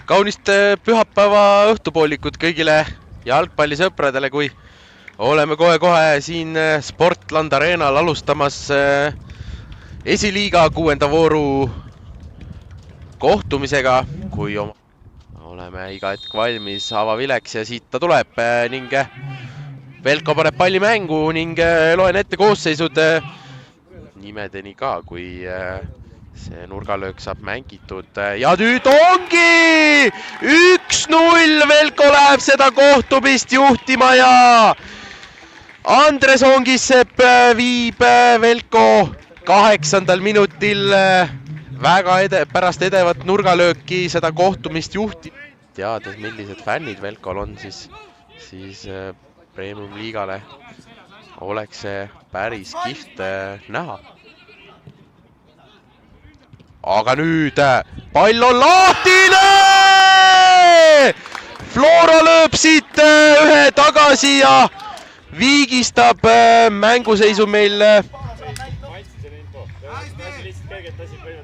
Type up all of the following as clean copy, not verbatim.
Kaunist pühapäeva õhtupoolikut kõigile jalgpallisõpradele, kui oleme kohe-kohe siin Sportland Arenal alustamas esiliiga 6. vooru kohtumisega, kui oleme iga hetk valmis avavileks ja siit ta tuleb ning Velko paneb palli mängu ning loen ette koosseisud nimedeni ka, kui see nurgalöök saab mängitud ja nüüd ongi 1-0, Velko läheb seda kohtumist juhtima ja Andres Ongissepp viib Velko 8. minutil väga pärast edevat nurgalööki seda kohtumist juhti. Teades, millised fännid Velkol on, siis Premium liigale oleks see päris kihvt näha. Aga nüüd pall on lahtine! Flora lööb siit ühe tagasi ja viigistab mänguseisu meil.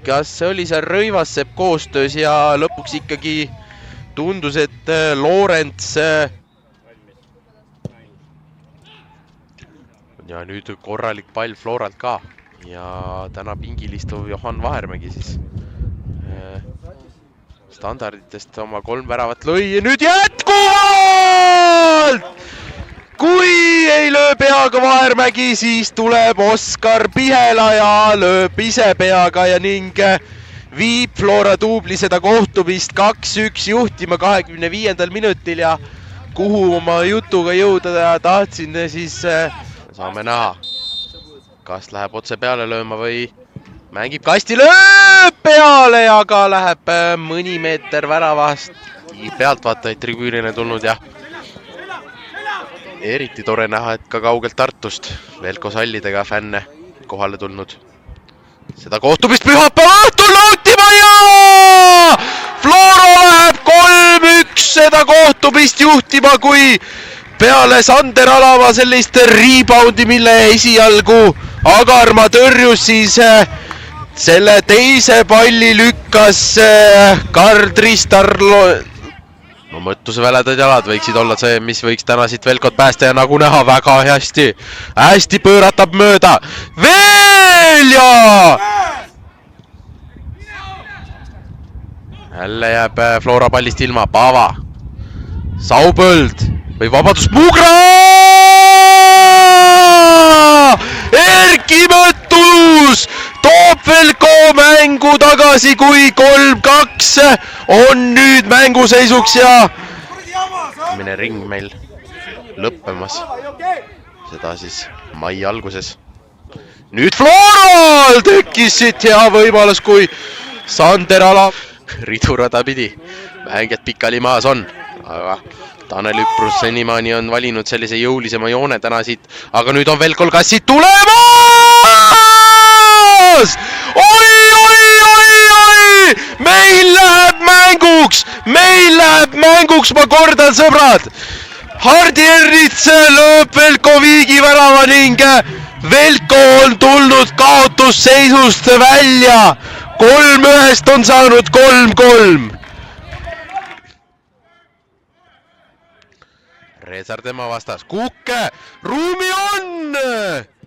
Kas see oli see Rõivassepp koostöös ja lõpuks ikkagi tundus, et Loorents ja nüüd korralik pall Floralt ka ja täna pingil istuv Johan Vahermägi siis standarditest oma 3 väravat lõi ja nüüd jätkuvalt! Kui ei löö peaga Vahermägi, siis tuleb Oskar Pihela ja lööb ise peaga ja ning viib Flora duubli seda kohtumist 2-1 juhtima 25. minutil ja kuhu oma jutuga jõuda tahtsin, siis saame näha, kas läheb otse peale lööma või mängib kasti, lööb peale ja ka läheb mõni meeter väravast. Pealtvaatajaid tribüünile tulnud ja eriti tore näha, et ka kaugelt Tartust Velko sallidega fänne kohale tulnud. Seda kohtumist pühapäeva õhtul nautima ja Flora läheb 3-1 seda kohtumist juhtima, kui peale Sander Alava sellist reboundi, mille esialgu Agarma tõrjus, siis selle teise palli lükkas Karl Tristar. No mõttuse väledad jalad võiksid olla see, mis võiks täna siit Velkot päästa ja nagu näha väga hästi pööratab mööda. Veel ja! Jälle jääb Flora pallist ilma. Paava, Saupõld või vabadus Mugra! Erki Mõttus toob Velko mängu tagasi, kui 3-2 on nüüd mänguseisuks ja mine ring meil lõppemas. Seda siis mai alguses. Nüüd Floral tekkis siit hea võimalus, kui Sander Alav ridurada pidi. Mängijad pikali maas on, aga Tanel Üprus senimaani on valinud sellise jõulisema joone täna siit, aga nüüd on Velkol ka siit tulemas! Oi! Meil läheb mänguks, ma kordan, sõbrad! Hardi Ernits lööb Velko viigi värava ning Velko on tulnud kaotusseisust välja. 3-1 on saanud 3-3. Reesar tema vastas. Kukke, ruumi on!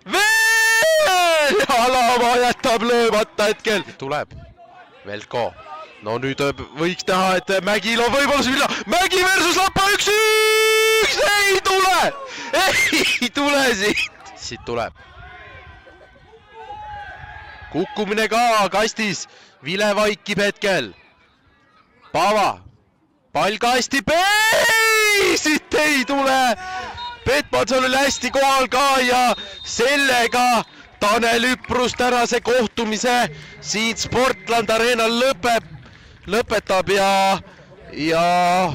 Veel! Alava jätab löömata hetkel. Tuleb Velko. No nüüd võiks teha, et Mägil on võimalus vilja. Mägi versus Lapa 1-1! Ei tule siit. Siit tuleb. Kukkumine ka kastis. Vile vaikib hetkel. Paava. Pall kasti. Siit ei tule. Petmanson oli hästi kohal ka ja sellega Tanel Üprus tänase kohtumise siit Sportland Arenal lõpetab ja